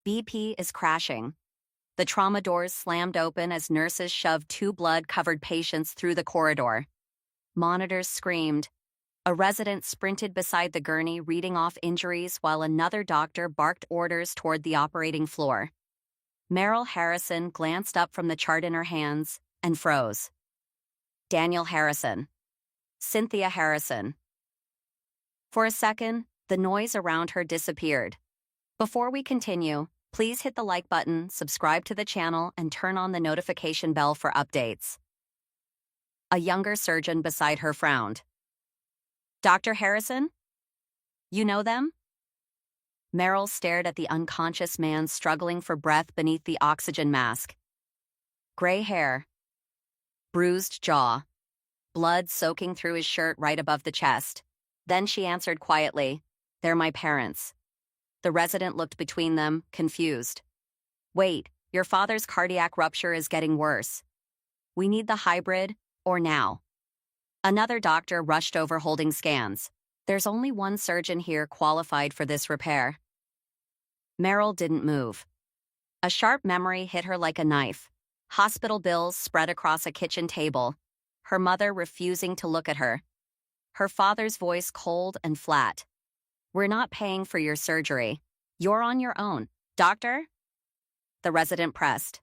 BP is crashing. The trauma doors slammed open as nurses shoved two blood-covered patients through the corridor. Monitors screamed. A resident sprinted beside the gurney reading off injuries while another doctor barked orders toward the operating floor. Meryl Harrison glanced up from the chart in her hands and froze. Daniel Harrison. Cynthia Harrison. For a second, the noise around her disappeared. Before we continue, please hit the like button, subscribe to the channel, and turn on the notification bell for updates. A younger surgeon beside her frowned. Dr. Harrison? You know them? Meryl stared at the unconscious man struggling for breath beneath the oxygen mask. Gray hair. Bruised jaw. Blood soaking through his shirt right above the chest. Then she answered quietly, "They're my parents." The resident looked between them, confused. "Wait, your father's cardiac rupture is getting worse. We need the hybrid, or now." Another doctor rushed over holding scans. "There's only one surgeon here qualified for this repair." Meryl didn't move. A sharp memory hit her like a knife. Hospital bills spread across a kitchen table. Her mother refusing to look at her. Her father's voice cold and flat. "We're not paying for your surgery. You're on your own. Doctor?" The resident pressed.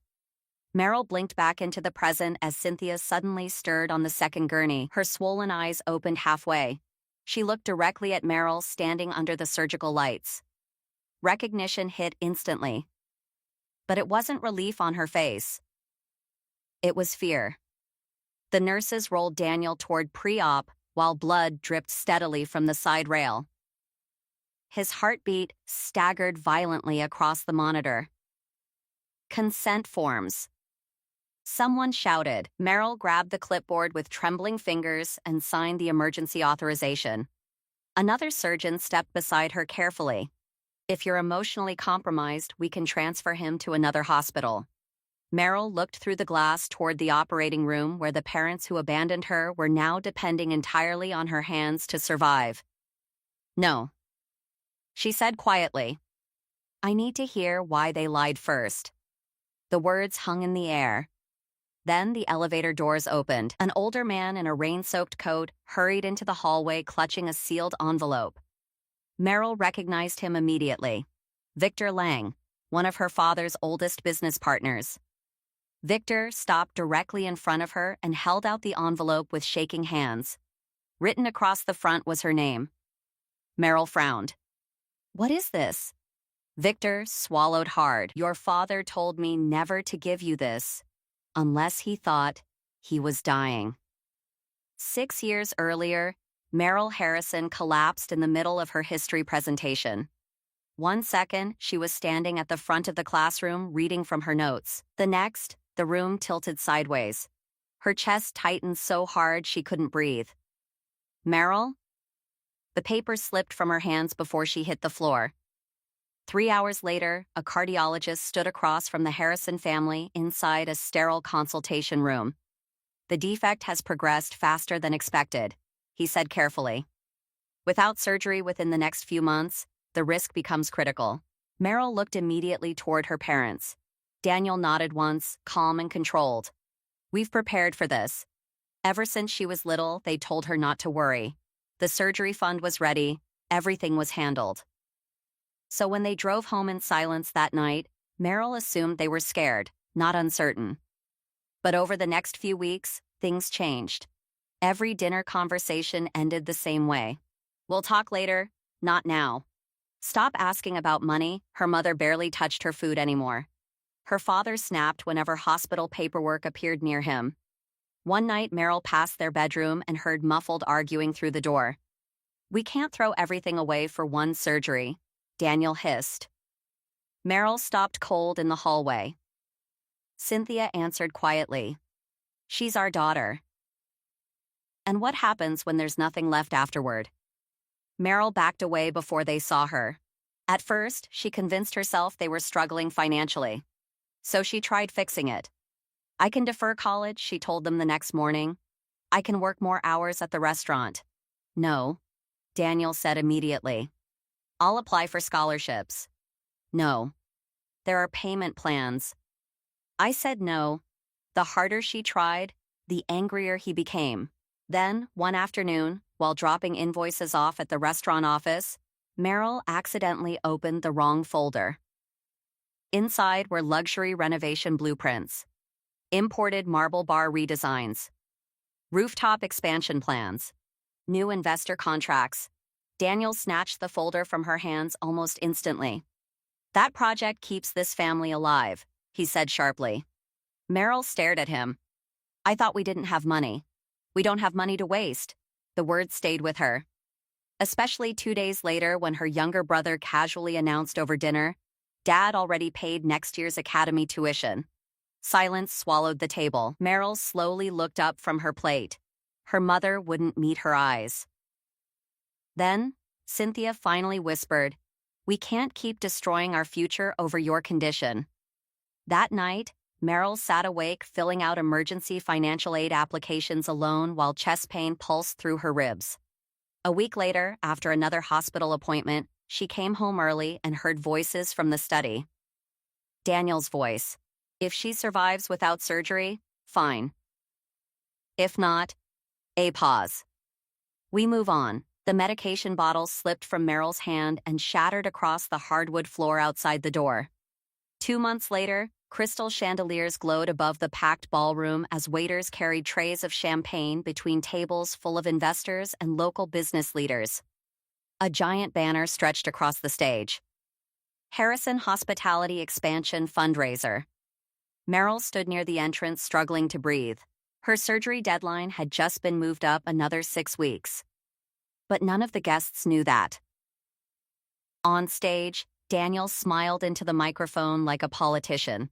Meryl blinked back into the present as Cynthia suddenly stirred on the second gurney, her swollen eyes opened halfway. She looked directly at Meryl standing under the surgical lights. Recognition hit instantly. But it wasn't relief on her face. It was fear. The nurses rolled Daniel toward pre-op while blood dripped steadily from the side rail. His heartbeat staggered violently across the monitor. Consent forms. Someone shouted. Meryl grabbed the clipboard with trembling fingers and signed the emergency authorization. Another surgeon stepped beside her carefully. "If you're emotionally compromised, we can transfer him to another hospital." Meryl looked through the glass toward the operating room where the parents who abandoned her were now depending entirely on her hands to survive. "No," she said quietly. "I need to hear why they lied first." The words hung in the air. Then the elevator doors opened. An older man in a rain-soaked coat hurried into the hallway clutching a sealed envelope. Meryl recognized him immediately. Victor Lang, one of her father's oldest business partners. Victor stopped directly in front of her and held out the envelope with shaking hands. Written across the front was her name. Meryl frowned. "What is this?" Victor swallowed hard. "Your father told me never to give you this, unless he thought he was dying." 6 years earlier, Meryl Harrison collapsed in the middle of her history presentation. One second, she was standing at the front of the classroom reading from her notes. The next, the room tilted sideways. Her chest tightened so hard she couldn't breathe. "Meryl?" The paper slipped from her hands before she hit the floor. 3 hours later, a cardiologist stood across from the Harrison family inside a sterile consultation room. "The defect has progressed faster than expected," he said carefully. "Without surgery within the next few months, the risk becomes critical." Meryl looked immediately toward her parents. Daniel nodded once, calm and controlled. "We've prepared for this. Ever since she was little, they told her not to worry. The surgery fund was ready, everything was handled." So when they drove home in silence that night, Meryl assumed they were scared, not uncertain. But over the next few weeks, things changed. Every dinner conversation ended the same way. "We'll talk later, not now." Stop asking about money, her mother barely touched her food anymore. Her father snapped whenever hospital paperwork appeared near him. One night, Meryl passed their bedroom and heard muffled arguing through the door. "We can't throw everything away for one surgery," Daniel hissed. Meryl stopped cold in the hallway. Cynthia answered quietly, "She's our daughter." And what happens when there's nothing left afterward? Meryl backed away before they saw her. At first, she convinced herself they were struggling financially. So she tried fixing it. "I can defer college," she told them the next morning. "I can work more hours at the restaurant." "No," Daniel said immediately. "I'll apply for scholarships." "No." there are payment plans. I said no. The harder she tried, the angrier he became. Then, one afternoon, while dropping invoices off at the restaurant office, Meryl accidentally opened the wrong folder. Inside were luxury renovation blueprints, imported marble bar redesigns, rooftop expansion plans, new investor contracts. Daniel snatched the folder from her hands almost instantly. "That project keeps this family alive," he said sharply. Meryl stared at him. "I thought we didn't have money." "We don't have money to waste." The words stayed with her. Especially 2 days later when her younger brother casually announced over dinner, Dad already paid next year's academy tuition. Silence swallowed the table. Meryl slowly looked up from her plate. Her mother wouldn't meet her eyes. Then, Cynthia finally whispered, "We can't keep destroying our future over your condition." That night, Meryl sat awake filling out emergency financial aid applications alone while chest pain pulsed through her ribs. A week later, after another hospital appointment, she came home early and heard voices from the study. Daniel's voice. "If she survives without surgery, fine. If not, a pause." We move on. The medication bottle slipped from Meryl's hand and shattered across the hardwood floor outside the door. 2 months later, crystal chandeliers glowed above the packed ballroom as waiters carried trays of champagne between tables full of investors and local business leaders. A giant banner stretched across the stage. Harrison Hospitality Expansion Fundraiser. Meryl stood near the entrance struggling to breathe. Her surgery deadline had just been moved up another 6 weeks. But none of the guests knew that. On stage, Daniel smiled into the microphone like a politician.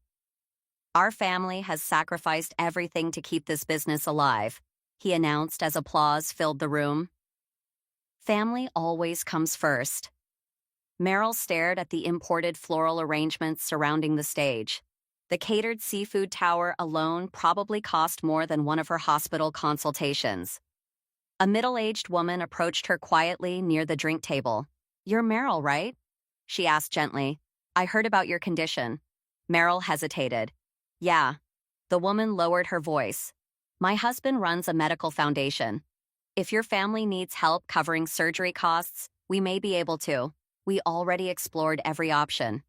"Our family has sacrificed everything to keep this business alive," he announced as applause filled the room. Family always comes first. Meryl stared at the imported floral arrangements surrounding the stage. The catered seafood tower alone probably cost more than one of her hospital consultations. A middle-aged woman approached her quietly near the drink table. "You're Meryl, right?" she asked gently. "I heard about your condition." Meryl hesitated. "Yeah." The woman lowered her voice. "My husband runs a medical foundation. If your family needs help covering surgery costs, we may be able to. We already explored every option."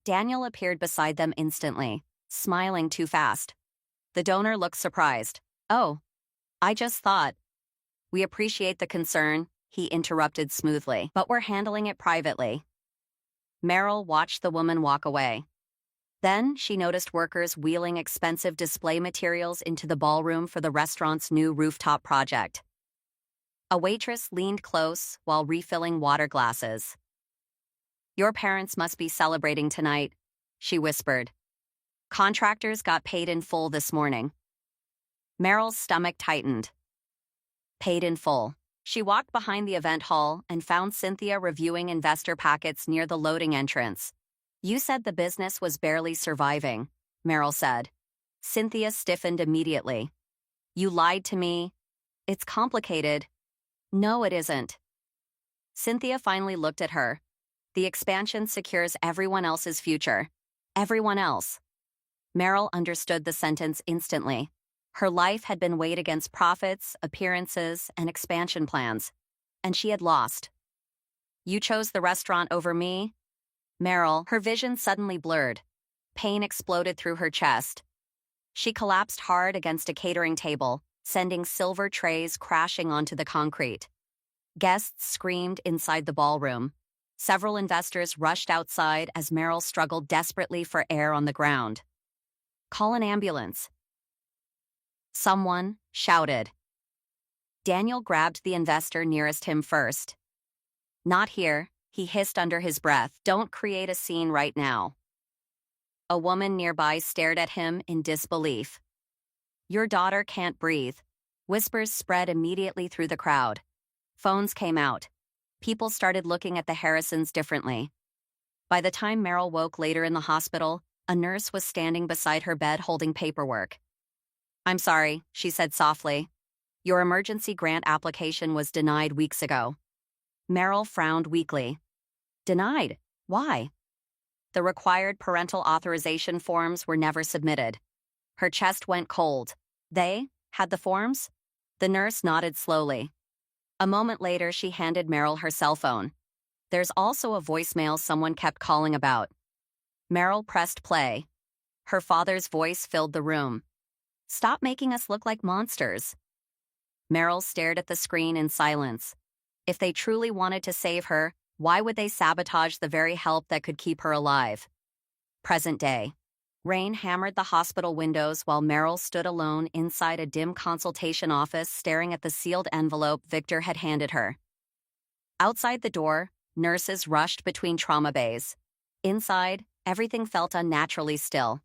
Daniel appeared beside them instantly, smiling too fast. The donor looked surprised. "Oh, I just thought." "We appreciate the concern," he interrupted smoothly, "but we're handling it privately." Meryl watched the woman walk away. Then she noticed workers wheeling expensive display materials into the ballroom for the restaurant's new rooftop project. A waitress leaned close while refilling water glasses. "Your parents must be celebrating tonight," she whispered. "Contractors got paid in full this morning." Meryl's stomach tightened. Paid in full. She walked behind the event hall and found Cynthia reviewing investor packets near the loading entrance. "You said the business was barely surviving," Meryl said. Cynthia stiffened immediately. "You lied to me. It's complicated." "No, it isn't." Cynthia finally looked at her. "The expansion secures everyone else's future. Everyone else." Meryl understood the sentence instantly. Her life had been weighed against profits, appearances, and expansion plans, and she had lost. "You chose the restaurant over me?" Meryl, her vision suddenly blurred. Pain exploded through her chest. She collapsed hard against a catering table, sending silver trays crashing onto the concrete. Guests screamed inside the ballroom. Several investors rushed outside as Meryl struggled desperately for air on the ground. "Call an ambulance." Someone shouted. Daniel grabbed the investor nearest him first. "Not here," he hissed under his breath. "Don't create a scene right now." A woman nearby stared at him in disbelief. "Your daughter can't breathe." Whispers spread immediately through the crowd. Phones came out. People started looking at the Harrisons differently. By the time Meryl woke later in the hospital, a nurse was standing beside her bed holding paperwork. "I'm sorry," she said softly. "Your emergency grant application was denied weeks ago." Meryl frowned weakly. "Denied? Why?" The required parental authorization forms were never submitted. Her chest went cold. They had the forms? The nurse nodded slowly. A moment later, she handed Meryl her cell phone. There's also a voicemail someone kept calling about. Meryl pressed play. Her father's voice filled the room. Stop making us look like monsters. Meryl stared at the screen in silence. If they truly wanted to save her, why would they sabotage the very help that could keep her alive? Present day. Rain hammered the hospital windows while Meryl stood alone inside a dim consultation office staring at the sealed envelope Victor had handed her. Outside the door, nurses rushed between trauma bays. Inside, everything felt unnaturally still.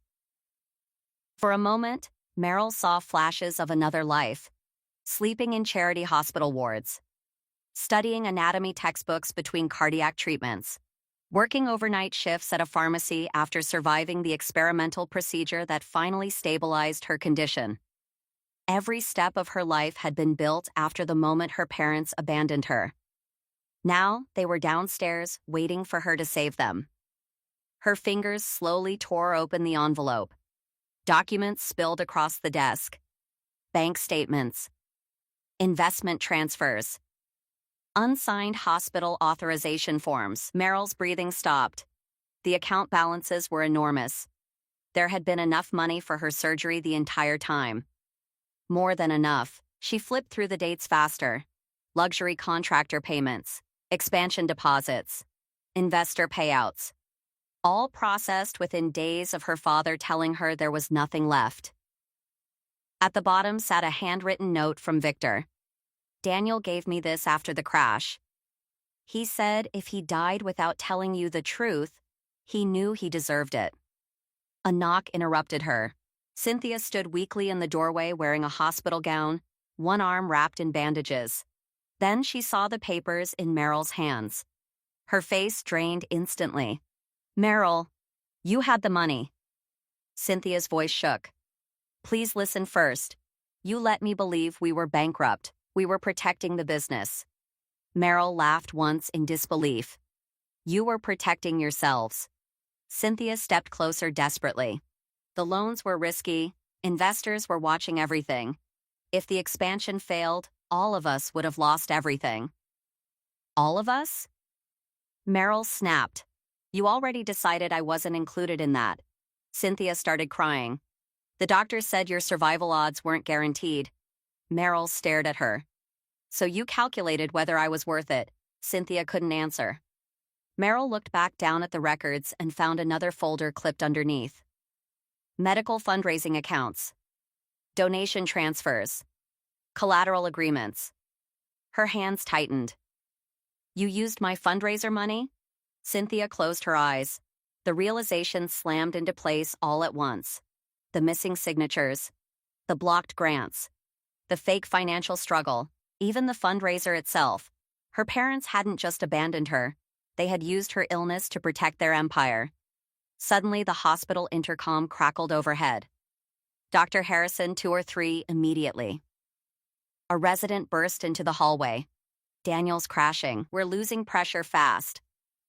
For a moment, Meryl saw flashes of another life. Sleeping in charity hospital wards. Studying anatomy textbooks between cardiac treatments. Working overnight shifts at a pharmacy after surviving the experimental procedure that finally stabilized her condition. Every step of her life had been built after the moment her parents abandoned her. Now, they were downstairs, waiting for her to save them. Her fingers slowly tore open the envelope. Documents spilled across the desk. Bank statements. Investment transfers. Unsigned hospital authorization forms. Meryl's breathing stopped. The account balances were enormous. There had been enough money for her surgery the entire time. More than enough. She flipped through the dates faster. Luxury contractor payments. Expansion deposits. Investor payouts. All processed within days of her father telling her there was nothing left. At the bottom sat a handwritten note from Victor. Daniel gave me this after the crash. He said if he died without telling you the truth, he knew he deserved it. A knock interrupted her. Cynthia stood weakly in the doorway wearing a hospital gown, one arm wrapped in bandages. Then she saw the papers in Meryl's hands. Her face drained instantly. Meryl, you had the money. Cynthia's voice shook. Please listen first. You let me believe we were bankrupt. We were protecting the business. Meryl laughed once in disbelief. You were protecting yourselves. Cynthia stepped closer desperately. The loans were risky. Investors were watching everything. If the expansion failed, all of us would have lost everything. All of us? Meryl snapped. You already decided I wasn't included in that. Cynthia started crying. The doctor said your survival odds weren't guaranteed. Meryl stared at her. So you calculated whether I was worth it. Cynthia couldn't answer. Meryl looked back down at the records and found another folder clipped underneath. Medical fundraising accounts. Donation transfers. Collateral agreements. Her hands tightened. You used my fundraiser money? Cynthia closed her eyes. The realization slammed into place all at once. The missing signatures. The blocked grants. The fake financial struggle. Even the fundraiser itself. Her parents hadn't just abandoned her. They had used her illness to protect their empire. Suddenly, the hospital intercom crackled overhead. Dr. Harrison 2 or 3 immediately. A resident burst into the hallway. Daniel's crashing. We're losing pressure fast.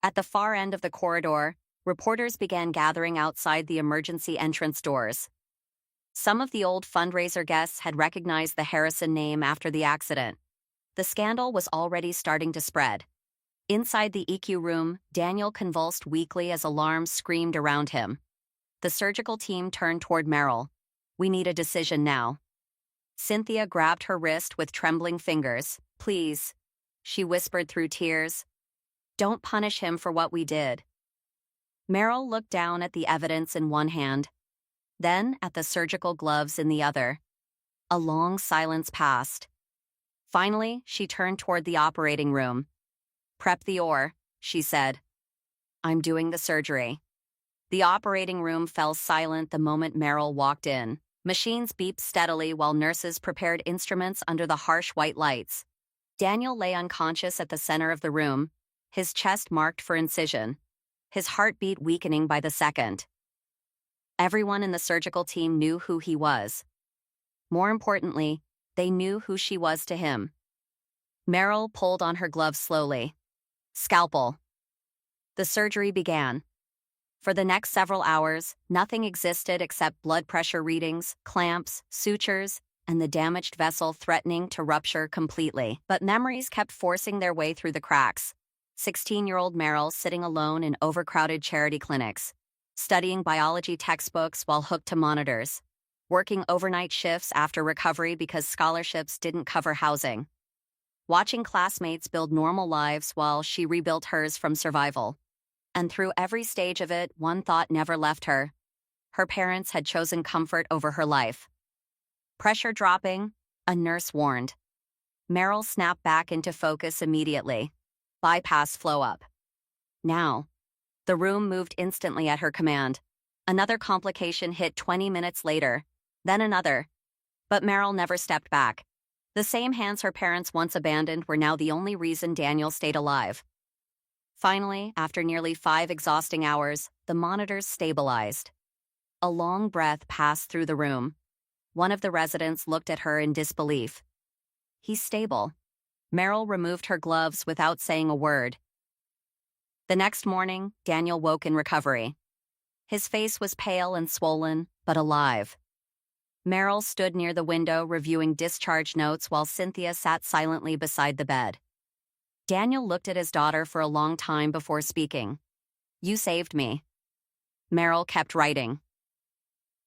At the far end of the corridor, reporters began gathering outside the emergency entrance doors. Some of the old fundraiser guests had recognized the Harrison name after the accident. The scandal was already starting to spread. Inside the EQ room, Daniel convulsed weakly as alarms screamed around him. The surgical team turned toward Meryl. We need a decision now. Cynthia grabbed her wrist with trembling fingers. Please, she whispered through tears. Don't punish him for what we did. Meryl looked down at the evidence in one hand, then at the surgical gloves in the other. A long silence passed. Finally, she turned toward the operating room. Prep the oar, she said. I'm doing the surgery. The operating room fell silent the moment Meryl walked in. Machines beeped steadily while nurses prepared instruments under the harsh white lights. Daniel lay unconscious at the center of the room, his chest marked for incision, his heartbeat weakening by the second. Everyone in the surgical team knew who he was. More importantly, they knew who she was to him. Meryl pulled on her gloves slowly. Scalpel. The surgery began. For the next several hours, nothing existed except blood pressure readings, clamps, sutures, and the damaged vessel threatening to rupture completely. But memories kept forcing their way through the cracks. 16-year-old Meryl sitting alone in overcrowded charity clinics, studying biology textbooks while hooked to monitors, working overnight shifts after recovery because scholarships didn't cover housing, watching classmates build normal lives while she rebuilt hers from survival. And through every stage of it, one thought never left her. Her parents had chosen comfort over her life. Pressure dropping, a nurse warned. Meryl snapped back into focus immediately. Bypass flow up. Now. The room moved instantly at her command. Another complication hit 20 minutes later, then another. But Meryl never stepped back. The same hands her parents once abandoned were now the only reason Daniel stayed alive. Finally, after nearly 5 exhausting hours, the monitors stabilized. A long breath passed through the room. One of the residents looked at her in disbelief. He's stable. Meryl removed her gloves without saying a word. The next morning, Daniel woke in recovery. His face was pale and swollen, but alive. Meryl stood near the window reviewing discharge notes while Cynthia sat silently beside the bed. Daniel looked at his daughter for a long time before speaking. "You saved me." Meryl kept writing.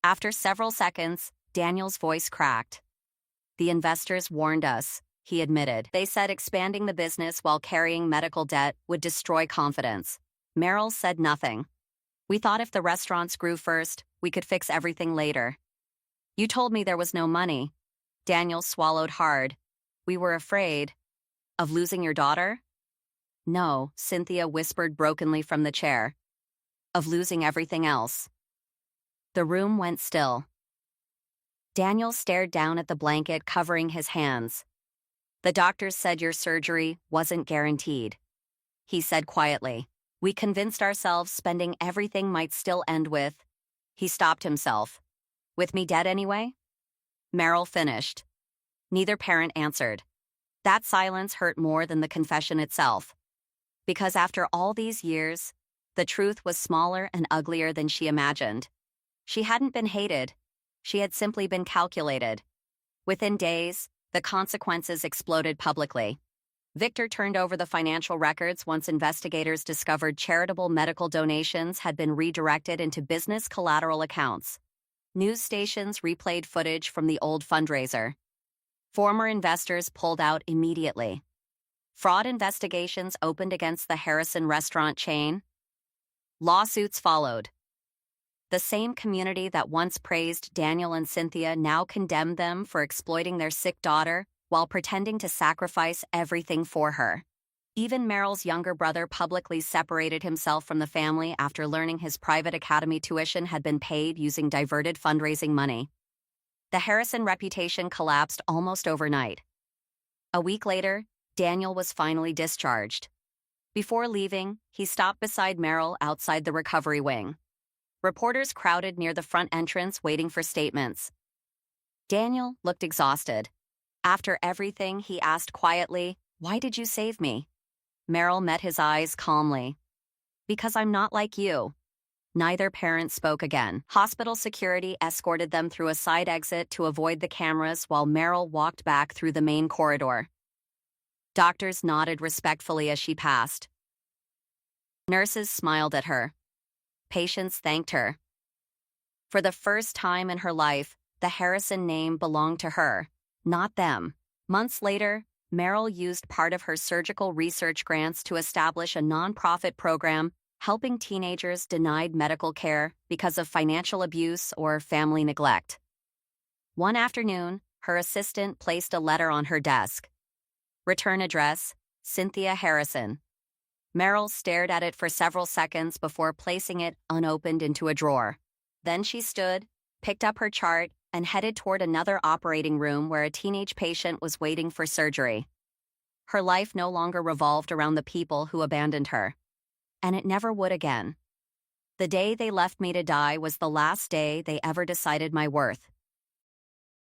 After several seconds, Daniel's voice cracked. "The investors warned us," he admitted. "They said expanding the business while carrying medical debt would destroy confidence." Meryl said nothing. "We thought if the restaurants grew first, we could fix everything later." "You told me there was no money." Daniel swallowed hard. "We were afraid." "Of losing your daughter?" "No," Cynthia whispered brokenly from the chair. "Of losing everything else." The room went still. Daniel stared down at the blanket covering his hands. "The doctors said your surgery wasn't guaranteed," he said quietly. "We convinced ourselves spending everything might still end with—" He stopped himself. "With me dead anyway?" Meryl finished. Neither parent answered. That silence hurt more than the confession itself. Because after all these years, the truth was smaller and uglier than she imagined. She hadn't been hated. She had simply been calculated. Within days, the consequences exploded publicly. Victor turned over the financial records once investigators discovered charitable medical donations had been redirected into business collateral accounts. News stations replayed footage from the old fundraiser. Former investors pulled out immediately. Fraud investigations opened against the Harrison restaurant chain. Lawsuits followed. The same community that once praised Daniel and Cynthia now condemned them for exploiting their sick daughter while pretending to sacrifice everything for her. Even Meryl's younger brother publicly separated himself from the family after learning his private academy tuition had been paid using diverted fundraising money. The Harrison reputation collapsed almost overnight. A week later, Daniel was finally discharged. Before leaving, he stopped beside Meryl outside the recovery wing. Reporters crowded near the front entrance waiting for statements. Daniel looked exhausted. After everything, he asked quietly, "Why did you save me?" Meryl met his eyes calmly. "Because I'm not like you." Neither parent spoke again. Hospital security escorted them through a side exit to avoid the cameras while Meryl walked back through the main corridor. Doctors nodded respectfully as she passed. Nurses smiled at her. Patients thanked her. For the first time in her life, the Harrison name belonged to her, not them. Months later, Meryl used part of her surgical research grants to establish a nonprofit program helping teenagers denied medical care because of financial abuse or family neglect. One afternoon, her assistant placed a letter on her desk. Return address, Cynthia Harrison. Meryl stared at it for several seconds before placing it unopened into a drawer. Then she stood, picked up her chart, and headed toward another operating room where a teenage patient was waiting for surgery. Her life no longer revolved around the people who abandoned her. And it never would again. The day they left me to die was the last day they ever decided my worth.